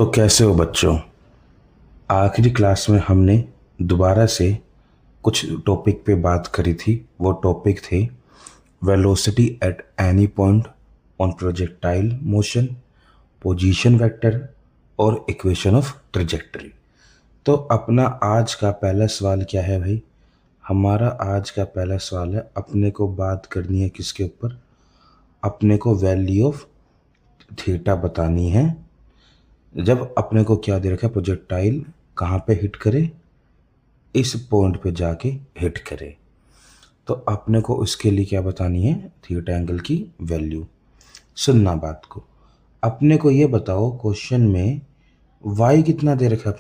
तो कैसे हो बच्चों। आखिरी क्लास में हमने दोबारा से कुछ टॉपिक पे बात करी थी। वो टॉपिक थे velocity at any point on projectile motion, position vector और इक्वेशन ऑफ ट्रेजेक्टरी। तो अपना आज का पहला सवाल क्या है भाई? हमारा आज का पहला सवाल है, अपने को बात करनी है किसके ऊपर? अपने को वैल्यू ऑफ थीटा बतानी है। जब अपने को क्या दे रखा है, प्रोजेक्टाइल कहाँ पे हिट करे, इस पॉइंट पे जाके हिट करे। तो अपने को उसके लिए क्या बतानी है? थीटा एंगल की वैल्यू। सुनना बात को। अपने को ये बताओ, क्वेश्चन में y कितना दे रखा है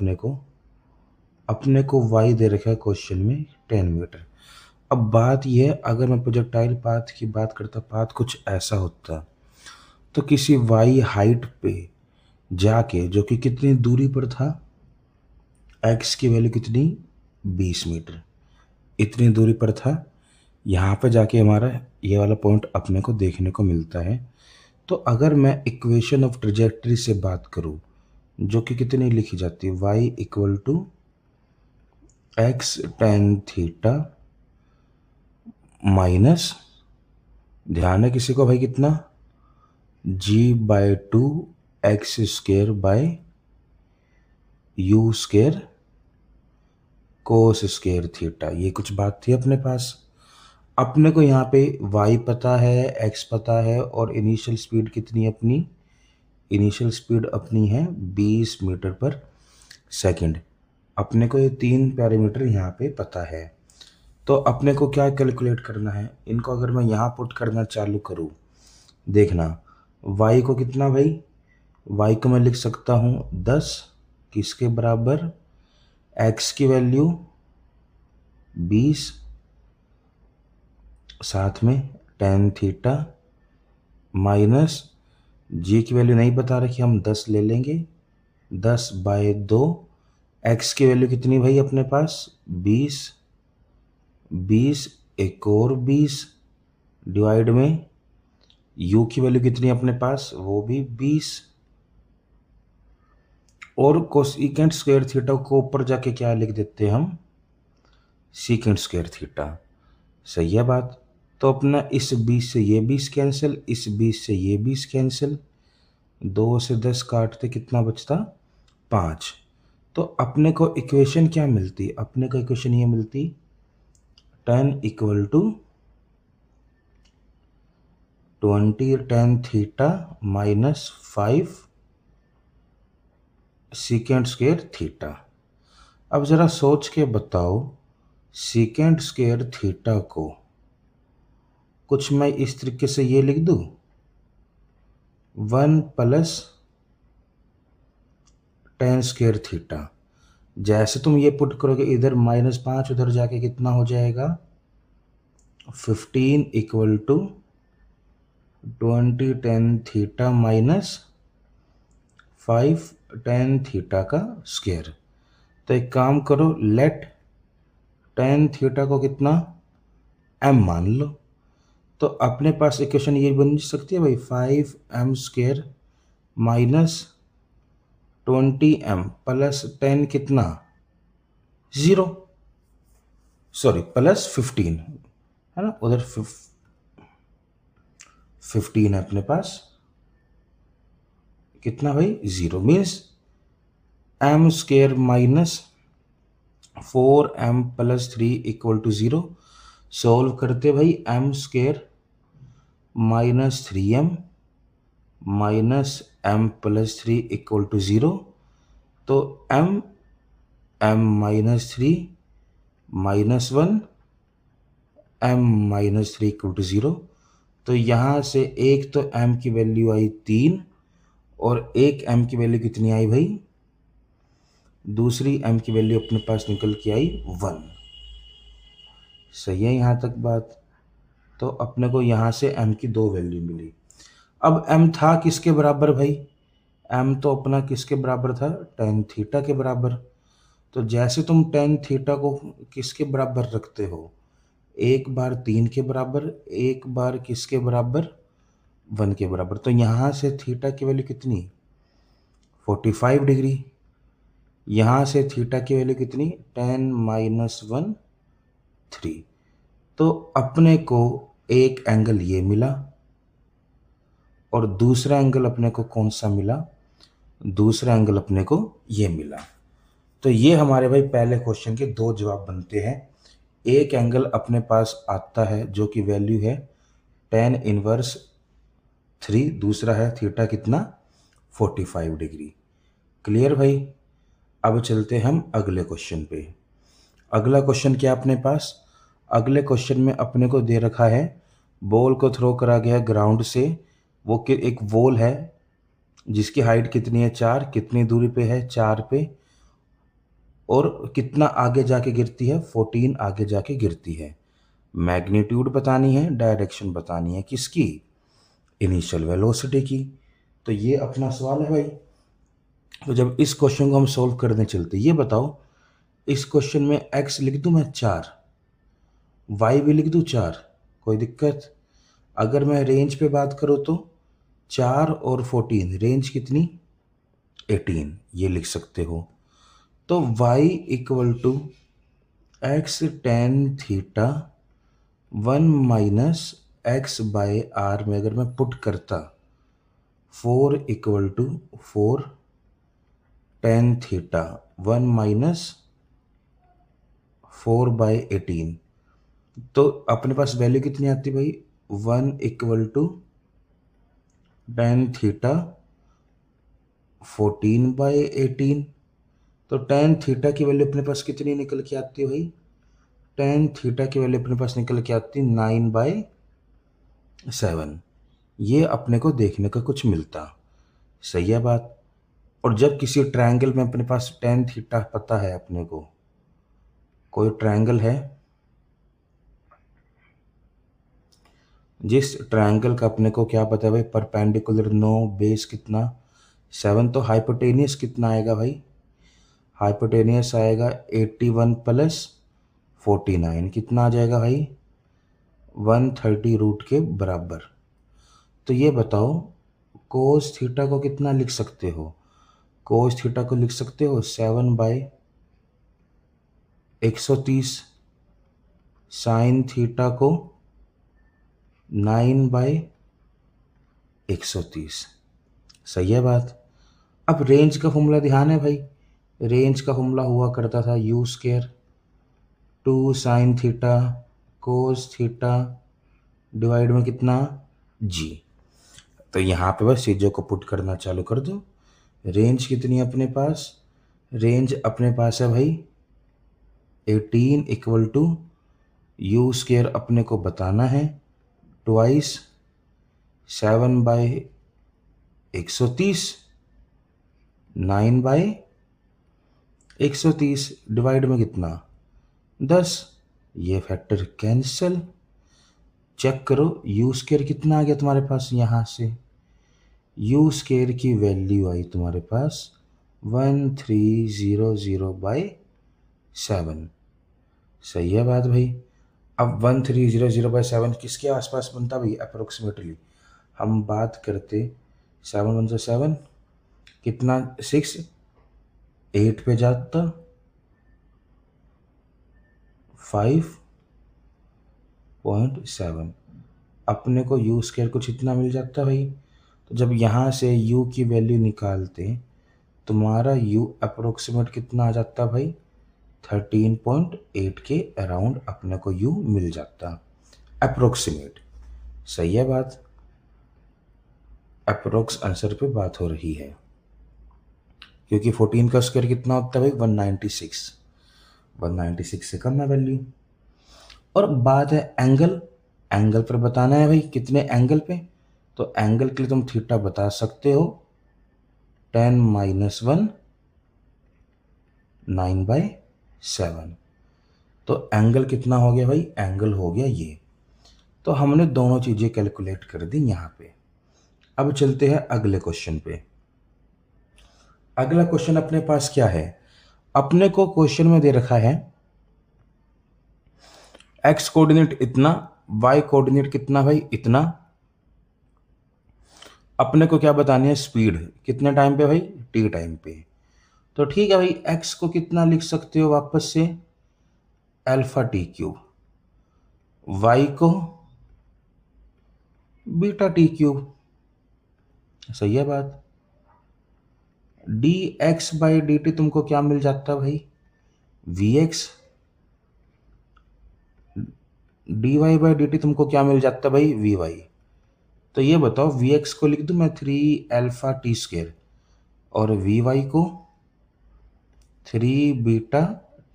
अपने को y दे रखा है क्वेश्चन में 10 मीटर। अब बात ये है, अगर मैं प्रोजेक्टाइल पाथ की बात करता, पाथ कुछ ऐसा होता, तो किसी y हाइट पे जाके, जो कि कितनी दूरी पर था, x की वैल्यू कितनी, 20 मीटर, इतनी दूरी पर था। यहाँ पे जाके हमारा ये वाला पॉइंट अपने को देखने को मिलता है। तो अगर मैं इक्वेशन ऑफ ट्रेजेक्टरी से बात करूँ, जो कि कितनी लिखी जाती है, y equal to x tan theta minus, ध्यान है किसी को भाई, कितना, g/2 x square by u square cos square theta. ये कुछ बात थी अपने पास। अपने को यहाँ पे y पता है, x पता है, और इनिशियल स्पीड कितनी है अपनी? इनिशियल स्पीड अपनी है 20 मीटर पर सेकंड। अपने को ये तीन पैरामीटर यहाँ पे पता है। तो अपने को क्या कैलकुलेट करना है? इनको अगर मैं यहाँ पुट करना चालू करूँ, देखना y को कितना भाई, y को मैं लिख सकता हूँ 10, किसके बराबर, x की वैल्यू 20, साथ में टेन थीटा माइनस g की वैल्यू नहीं बता रखी, हम 10 ले लेंगे, 10/2। x की वैल्यू कितनी भाई अपने पास, 20, 20 एक और 20 डिवाइड में u की वैल्यू कितनी अपने पास, वो भी 20, और कोसेकेंट स्क्वायर थीटा को ऊपर जाके क्या लिख देते हैं हम, सीकेंट स्क्वायर थीटा। सही है बात। तो अपना इस 20 से ये 20 कैंसिल, इस 20 से ये 20 कैंसिल, 2 से 10 काटते कितना बचता, 5। तो अपने को इक्वेशन क्या मिलती? अपने को इक्वेशन ये मिलती, 10 equal to 20 tan theta minus 5 secant square theta. अब ज़रा सोच के बताओ, सीकेंट स्क्वायर थीटा को कुछ मैं इस तरीके से ये लिख दूँ, 1 प्लस टेन स्क्वायर थीटा। जैसे तुम ये पुट करोगे, इधर -5, उधर जाके कितना हो जाएगा, 15 equal to 20 tan theta minus 5 tan theta का स्क्वायर। तो एक काम करो, लेट टेन थीटा को कितना, m मान लो। तो अपने पास इक्वेशन ये बन सकती है भाई, 5m square minus 20m plus 10 कितना, 0, सॉरी प्लस 15 है ना, उधर 15 है अपने पास, कितना भाई, 0, means m square minus 4m plus 3 equal to 0। Solve करते भाई, m square minus 3m minus m plus 3 equal to 0। तो m minus 3 minus 1, m minus 3 equal to 0। तो यहाँ से एक तो m की वैल्यू आई 3, और एक m की वैल्यू कितनी आई भाई, दूसरी m की वैल्यू अपने पास निकल के आई 1। सही है यहाँ तक बात। तो अपने को यहाँ से m की दो वैल्यू मिली। अब m था किसके बराबर भाई, m तो अपना किसके बराबर था, टेन थीटा के बराबर। तो जैसे तुम टेन थीटा को किसके बराबर रखते हो, एक बार 3 के बराबर, एक बार किसके बराबर, 1 के बराबर। तो यहाँ से थीटा की वैल्यू कितनी, 45 डिग्री। यहाँ से थीटा की वैल्यू कितनी, 10 - 1 3। तो अपने को एक एंगल ये मिला और दूसरा एंगल अपने को कौन सा मिला, दूसरा एंगल अपने को ये मिला। तो ये हमारे भाई पहले क्वेश्चन के दो जवाब बनते हैं। एक एंगल अपने पास आता है जो कि वैल्यू है 10 - 3, दूसरा है थीटा कितना, 45 डिग्री। क्लियर भाई। अब चलते हम अगले क्वेश्चन पे। अगला क्वेश्चन क्या अपने पास, अगले क्वेश्चन में अपने को दे रखा है बॉल को थ्रो करा गया ग्राउंड से, वो कि एक वॉल है जिसकी हाइट कितनी है 4, कितनी दूरी पे है 4 पे, और कितना आगे जाके गिरती है 14 आगे जाके गिरती है। मैग्नीट्यूड बतानी है, डायरेक्शन बतानी है किसकी, इनिशियल वेलोसिटी की। तो ये अपना सवाल है भाई। तो जब इस क्वेश्चन को हम सॉल्व करने चलते, ये बताओ इस क्वेश्चन में x लिख दूं मैं 4, y भी लिख दूं 4, कोई दिक्कत। अगर मैं रेंज पे बात करूं तो 4 और 14, रेंज कितनी 18, ये लिख सकते हो। तो y equal to x tan theta 1 - x by R में अगर मैं पुट करता 4 इक्वल टू 4 tan थीटा 1 - 4/18, तो अपने पास वैल्यू कितनी आती भाई, 1 इक्वल टू tan थीटा 14/18। तो tan थीटा की वैल्यू अपने पास कितनी निकल के आती है भाई, tan थीटा की वैल्यू अपने पास निकल के आती 9/7। ये अपने को देखने का कुछ मिलता, सही है बात। और जब किसी ट्रायंगल में अपने पास tan थीटा पता है अपने को, कोई ट्रायंगल है जिस ट्रायंगल का अपने को क्या पता है भाई, परपेंडिकुलर 9, बेस कितना 7, तो हाइपोटेनियस कितना आएगा भाई, हाइपोटेनियस आएगा 81 + 49, कितना आ जाएगा भाई 130 रूट के बराबर। तो ये बताओ कोस थीटा को कितना लिख सकते हो, कोस थीटा को लिख सकते हो 7/130, साइन थीटा को 9/130, सही है बात। अब रेंज का फॉर्मूला ध्यान है भाई, रेंज का फॉर्मूला हुआ करता था u² 2 sine theta cos theta divide में कितना g। तो यहाँ पे बस चीज़ों को पुट करना चालू कर दो। रेंज कितनी है अपने पास, रेंज अपने पास है भाई 18 इक्वल टू u² अपने को बताना है ट्वाइस 7/130 9/130 डिवाइड में कितना 10, ये फैक्टर कैंसिल। चेक करो u² कितना आ गया तुम्हारे पास, यहाँ से u² की वैल्यू आई तुम्हारे पास 1300/7, सही है बात भाई। अब 1300/7 किसके आसपास बनता भाई, अप्रोक्सीमेटली हम बात करते 7 1 7 कितना 6 8 पे जाता 5.7, अपने को u² कुछ इतना मिल जाता भाई। तो जब यहाँ से u की वैल्यू निकालते तुम्हारा u अप्रोक्सीमेट कितना आ जाता भाई 13.8 के अराउंड अपने को u मिल जाता अप्रोक्सीमेट, सही है बात। अप्रोक्स आंसर पे बात हो रही है क्योंकि 14 का स्क्वायर कितना होता है भाई 196, 196 से कम है वैल्यू। और बात है एंगल, एंगल पर बताना है भाई कितने एंगल पे, तो एंगल के लिए तुम थीटा बता सकते हो 10 - 1 9/7। तो एंगल कितना हो गया भाई, एंगल हो गया ये। तो हमने दोनों चीज़ें कैलकुलेट कर दी यहाँ पे। अब चलते हैं अगले क्वेश्चन पे। अगला क्वेश्चन अपने पास क्या है, अपने को क्वेश्चन में दे रखा है x कोऑर्डिनेट इतना, y कोऑर्डिनेट कितना भाई इतना, अपने को क्या बतानी है, स्पीड कितने टाइम पे भाई, टी टाइम पे। तो ठीक है भाई, एक्स को कितना लिख सकते हो वापस से, अल्फा टी क्यूब, वाई को बीटा टी क्यूब। सही है बात। D x by d t तुमको क्या मिल जाता है भाई, v x. D y by d t तुमको क्या मिल जाता है भाई, वी वाई। तो ये बताओ, वी एक्स को लिख दूं मैं 3 अल्फा टी स्क्वायर, और वी वाई को 3 बीटा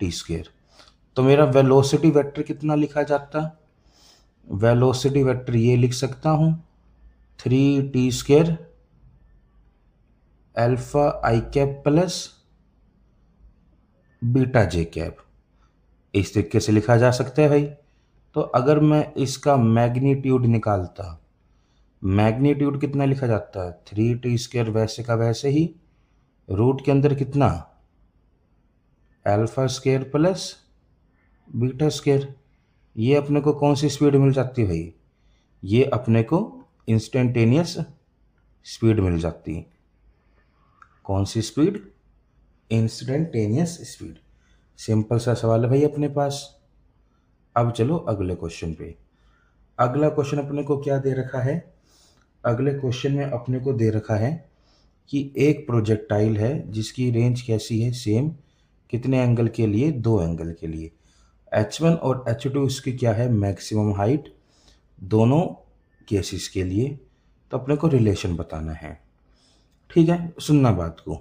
टी स्क्वायर। तो मेरा वेलोसिटी वेक्टर कितना लिखा जाता, वेलोसिटी वेक्टर ये लिख सकता हूँ, 3 टी स्क्वायर अल्फा आई कैप प्लस बीटा जे कैप। इस तरीके से लिखा जा सकता है भाई। तो अगर मैं इसका मैग्नीट्यूड निकालता, मैग्नीट्यूड कितना लिखा जाता है, 3 टी स्क्वायर वैसे का वैसे ही, रूट के अंदर कितना, alpha square plus beta square. ये अपने को कौन सी स्पीड मिल जाती है भाई, ये अपने को इंस्टेंटेनियस स्पीड मिल जाती है। कौन सी स्पीड, इंस्टेंटेनियस स्पीड। सिंपल सा सवाल है भाई अपने पास। अब चलो अगले क्वेश्चन पे। अगला क्वेश्चन अपने को क्या दे रखा है, अगले क्वेश्चन में अपने को दे रखा है कि एक प्रोजेक्टाइल है जिसकी रेंज कैसी है, सेम, कितने एंगल के लिए, 2 एंगल के लिए। h1 और h2 इसकी क्या है, मैक्सिमम हाइट, दोनों केसेस के लिए। तो अपने को रिलेशन बताना है। ठीक है, सुनना बात को।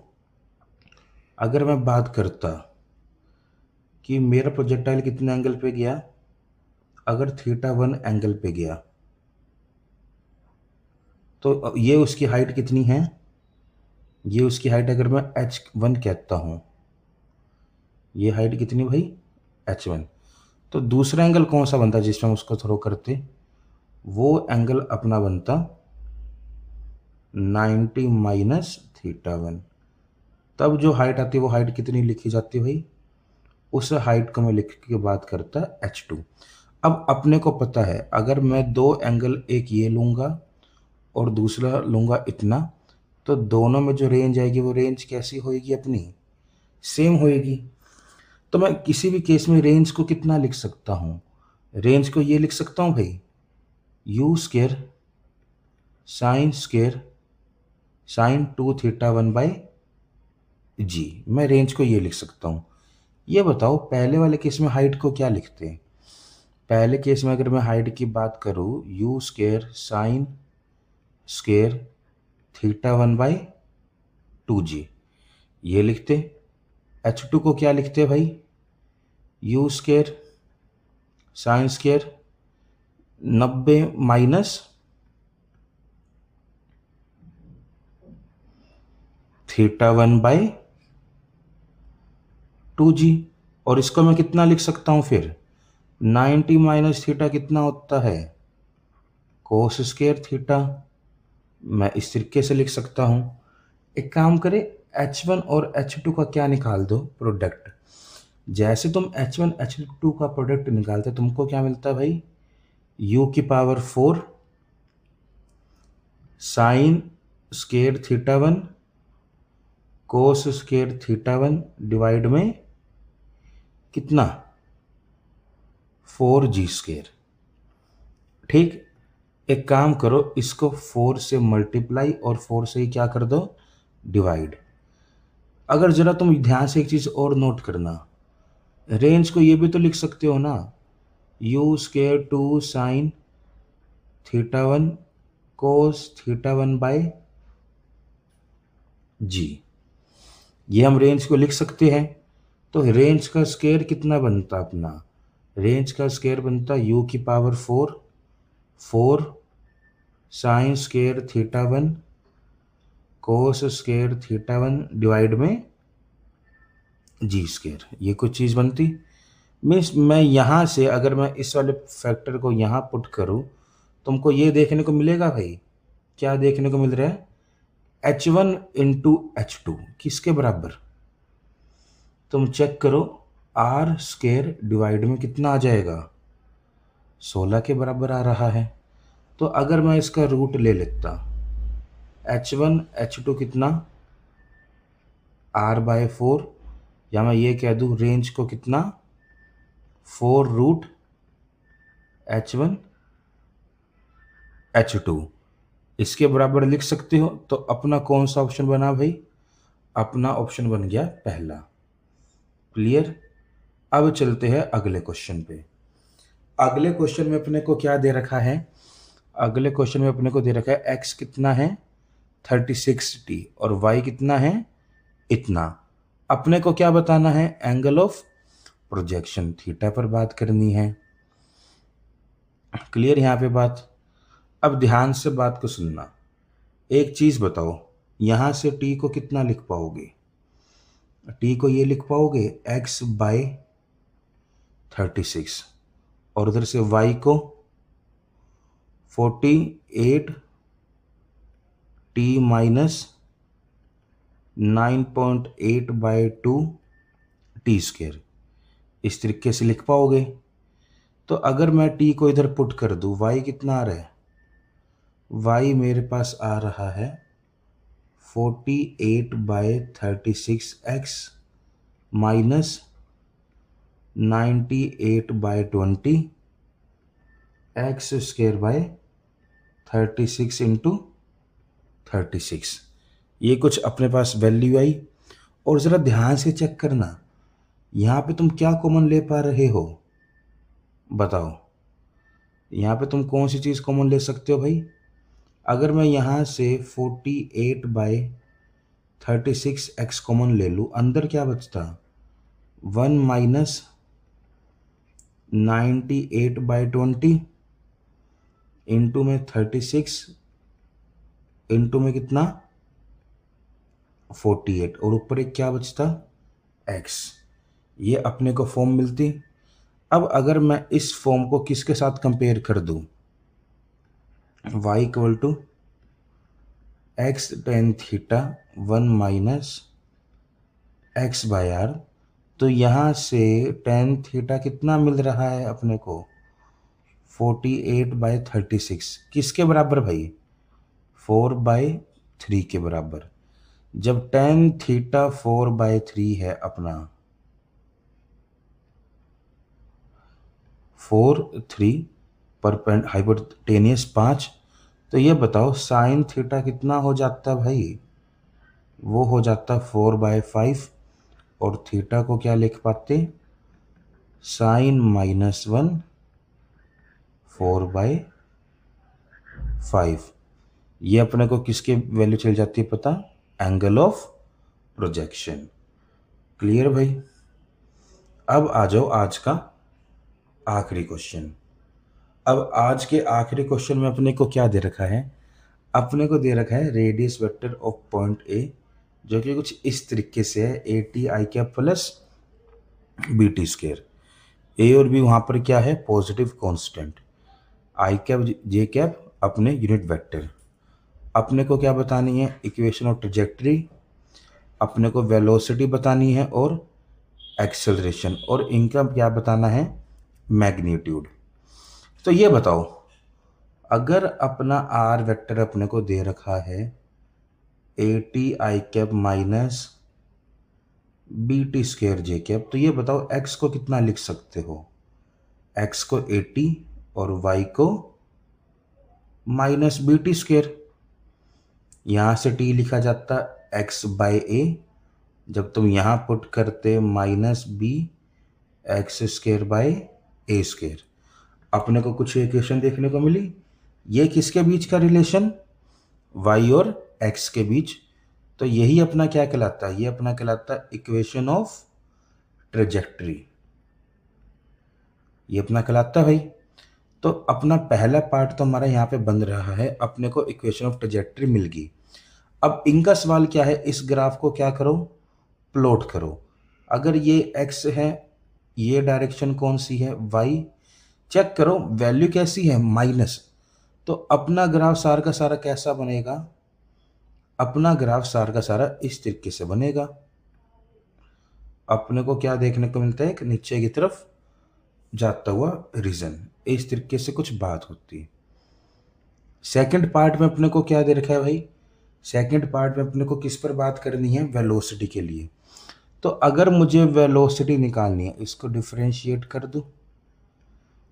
अगर मैं बात करता कि मेरा प्रोजेक्टाइल कितने एंगल पे गया, अगर θ1 एंगल पे गया, तो ये उसकी हाइट कितनी है, ये उसकी हाइट अगर मैं h1 कहता हूँ, ये हाइट कितनी भाई, h1। तो दूसरा एंगल कौन सा बनता जिसमें हम उसको थ्रो करते, वो एंगल अपना बनता 90 माइनस θ1। तब जो हाइट आती है वो हाइट कितनी लिखी जाती है भाई, उस हाइट को मैं लिख के बात करता h2। अब अपने को पता है, अगर मैं 2 एंगल, एक ये लूँगा और दूसरा लूँगा इतना, तो दोनों में जो रेंज आएगी वो रेंज कैसी होएगी अपनी, सेम होएगी। तो मैं किसी भी केस में रेंज को कितना लिख सकता हूँ, रेंज को ये लिख सकता हूँ भाई, u square sine square sine 2θ1 by g. मैं रेंज को ये लिख सकता हूँ। ये बताओ, पहले वाले केस में हाइट को क्या लिखते हैं, पहले केस में अगर मैं हाइट की बात करूँ, u square sine square θ1 by 2g, ये लिखते। h2 को क्या लिखते भाई, u square sine square 90 minus θ1 by 2g। और इसको मैं कितना लिख सकता हूँ फिर, 90 माइनस थीटा कितना होता है, कोस स्केयर थीटा। मैं इस तरीके से लिख सकता हूँ। एक काम करें, h1 और h2 का क्या निकाल दो, प्रोडक्ट। जैसे तुम h1 h2 का प्रोडक्ट निकालते तुमको क्या मिलता है भाई, u की power 4 sine square θ1 cos square θ1 divide में कितना, 4g स्केयर। ठीक, एक काम करो, इसको 4 से मल्टीप्लाई और 4 से ही क्या कर दो, डिवाइड। अगर जरा तुम ध्यान से एक चीज़ और नोट करना, रेंज को ये भी तो लिख सकते हो ना, u square 2 sine θ1 cos θ1 by g, ये हम रेंज को लिख सकते हैं। तो रेंज का स्केयर कितना बनता अपना, रेंज का स्केयर बनता u की power 4 sine square θ1 cos square θ1 divide में जी स्केयर। ये कुछ चीज़ बनती। मीन्स मैं यहाँ से अगर मैं इस वाले फैक्टर को यहाँ पुट करूँ, तुमको ये देखने को मिलेगा भाई, क्या देखने को मिल रहा है, h1 इंटू h2 किसके बराबर, तुम चेक करो, आर स्केयर डिवाइड में कितना आ जाएगा, 16 के बराबर आ रहा है। तो अगर मैं इसका रूट ले लेता, H1 H2 कितना R/4, या मैं ये कह दूँ रेंज को कितना 4√H1 H2 इसके बराबर लिख सकते हो। तो अपना कौन सा ऑप्शन बना भाई? अपना ऑप्शन बन गया पहला। क्लियर। अब चलते हैं अगले क्वेश्चन पे। अगले क्वेश्चन में अपने को क्या दे रखा है? अगले क्वेश्चन में अपने को दे रखा है x कितना है 36t और y कितना है इतना। अपने को क्या बताना है? एंगल ऑफ प्रोजेक्शन थीटा पर बात करनी है। क्लियर यहाँ पे बात। अब ध्यान से बात को सुनना। एक चीज बताओ, यहां से t को कितना लिख पाओगे? t को ये लिख पाओगे x/36 और उधर से y को 48t माइनस 9.8/2 t²। इस तरीके से लिख पाओगे। तो अगर मैं t को इधर पुट कर दूं, y कितना आ रहा है? y मेरे पास आ रहा है 48/36x माइनस 98/20 x² / 36 इंटू 36। ये कुछ अपने पास वैल्यू आई। और ज़रा ध्यान से चेक करना, यहाँ पे तुम क्या कॉमन ले पा रहे हो? बताओ, यहाँ पे तुम कौन सी चीज़ कॉमन ले सकते हो भाई? अगर मैं यहाँ से 48/36x कॉमन ले लूँ, अंदर क्या बचता? 1 माइनस 98/20 इंटू में 36 इंटू में कितना 48 और ऊपर एक क्या बचता x। ये अपने को फॉर्म मिलती। अब अगर मैं इस फॉर्म को किसके साथ कंपेयर कर दूं? y equal to x tan theta 1 minus x/r। तो यहाँ से tan थीटा कितना मिल रहा है अपने को? 48/36 किसके बराबर भाई? 4/3 के बराबर। जब tan थीटा 4/3 है अपना 4/3 पर हाइपोटेनियस 5, तो ये बताओ साइन थीटा कितना हो जाता भाई? वो हो जाता 4/5 और थीटा को क्या लिख पाते? साइन -1 4/5। ये अपने को किसके वैल्यू चल जाती है पता? Angle of projection. क्लियर भाई। अब आ जाओ आज का आखिरी क्वेश्चन। अब आज के आखिरी क्वेश्चन में अपने को क्या दे रखा है? अपने को दे रखा है radius vector of point A, जो कि कुछ इस तरीके से है ATi प्लस BT²। ए और बी वहाँ पर क्या है? Positive constant. i अपने यूनिट वेक्टर। अपने को क्या बतानी है? Equation of trajectory. अपने को वेलोसिटी बतानी है और एक्सेलरेशन, और इनका क्या बताना है? मैग्नीट्यूड। तो ये बताओ, अगर अपना आर वेक्टर अपने को दे रखा है ATi माइनस BT²J, तो ये बताओ x को कितना लिख सकते हो? x को 80 और y को माइनस BT²। यहाँ से t लिखा जाता x/a, जब तुम यहाँ पुट करते -b x²/a²। अपने को कुछ इक्वेशन देखने को मिली। ये किसके बीच का रिलेशन? y और x के बीच। तो यही अपना क्या कहलाता है? ये अपना कहलाता है इक्वेशन ऑफ ट्रेजेक्टरी। ये अपना कहलाता है भाई। तो अपना पहला पार्ट तो हमारा यहाँ पे बन रहा है। अपने को इक्वेशन ऑफ ट्रेजेक्टरी मिल गई। अब इनका सवाल क्या है? इस ग्राफ को क्या करो? प्लॉट करो। अगर ये x है, ये डायरेक्शन कौन सी है? y। चेक करो वैल्यू कैसी है? माइनस। तो अपना ग्राफ सारा का सारा कैसा बनेगा? अपना ग्राफ सारा का सारा इस तरीके से बनेगा। अपने को क्या देखने को मिलता है? कि नीचे की तरफ जाता हुआ रीजन, इस तरीके से कुछ बात होती है। सेकंड पार्ट में अपने को क्या दे रखा है भाई? सेकंड पार्ट में अपने को किस पर बात करनी है, वेलोसिटी के लिए। तो अगर मुझे वेलोसिटी निकालनी है, इसको डिफरेंशिएट कर दूं।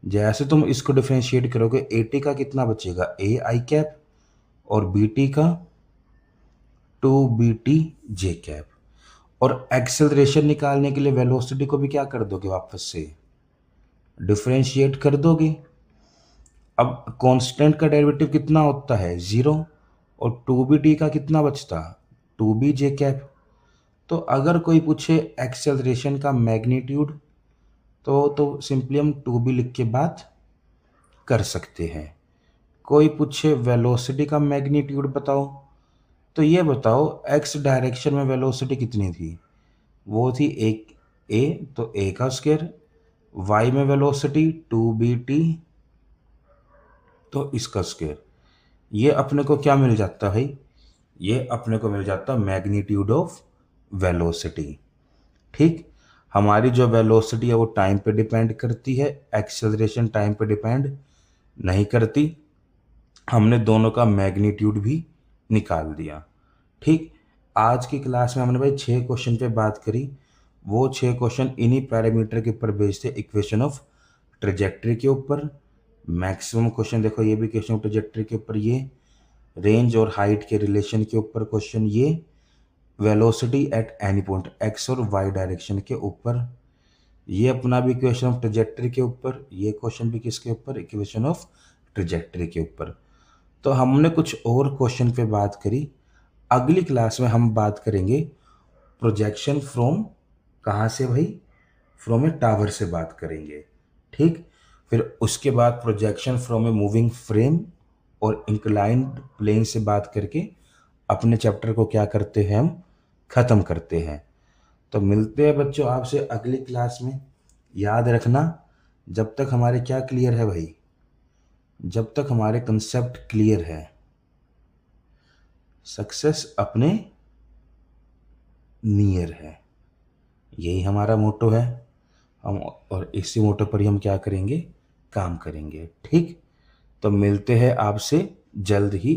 जैसे तुम इसको डिफरेंशिएट करोगे, ए टी का कितना बचेगा, ए आई कैप, और बी टी का 2 BT जे कैप। और एक्सेलरेशन निकालने के लिए वेलोसिटी को भी क्या कर दोगे, वापस से डिफरेंशिएट कर दोगे। अब कांस्टेंट का डेरिवेटिव कितना होता है, 0, और 2BT का कितना बचता, 2B जे कैप। तो अगर कोई पूछे एक्सेलरेशन का मैग्नीट्यूड, तो सिंपली हम 2B लिख के बात कर सकते हैं। कोई पूछे वेलोसिटी का मैग्नीट्यूड बताओ, तो ये बताओ एक्स डायरेक्शन में वेलोसिटी कितनी थी, वो थी एक ए, तो ए का स्क्वायर। वाई में वेलोसिटी 2BT, तो इसका स्क्वायर। ये अपने को क्या मिल जाता है, ये अपने को मिल जाता मैग्नीट्यूड ऑफ वेलोसिटी। ठीक, हमारी जो वेलोसिटी है वो टाइम पे डिपेंड करती है, एक्सेलरेशन टाइम पे डिपेंड नहीं करती। हमने दोनों का मैग्नीट्यूड भी निकाल दिया। ठीक, आज की क्लास में हमने भाई 6 क्वेश्चन पे बात करी। वो 6 क्वेश्चन इन्हीं पैरामीटर के ऊपर बेस्ड थे, इक्वेशन ऑफ ट्रेजेक्ट्री के ऊपर। मैक्सिमम क्वेश्चन देखो, ये भी क्वेश्चन ऑफ ट्रेजेक्ट्री के ऊपर, ये रेंज और हाइट के रिलेशन के ऊपर क्वेश्चन, ये velocity at any point x और वाई डायरेक्शन के ऊपर, ये अपना भी इक्वेशन ऑफ ट्रेजेक्ट्री के ऊपर, ये क्वेश्चन भी किसके ऊपर, इक्वेशन ऑफ ट्रेजेक्ट्री के ऊपर। तो हमने कुछ और क्वेश्चन पे बात करी। अगली क्लास में हम बात करेंगे प्रोजेक्शन फ्रॉम, कहाँ से भाई, फ्रॉम ए टावर से बात करेंगे। ठीक, फिर उसके बाद projection from a moving frame और इंक्लाइंड प्लेन से बात करके अपने चैप्टर को क्या करते हैं, हम ख़त्म करते हैं। तो मिलते हैं बच्चों आपसे अगली क्लास में। याद रखना, जब तक हमारे क्या क्लियर है भाई, जब तक हमारे कंसेप्ट क्लियर है, सक्सेस अपने नियर है, यही हमारा मोटो है। हम और इसी मोटो पर ही हम क्या करेंगे, काम करेंगे। ठीक, तो मिलते हैं आपसे जल्द ही।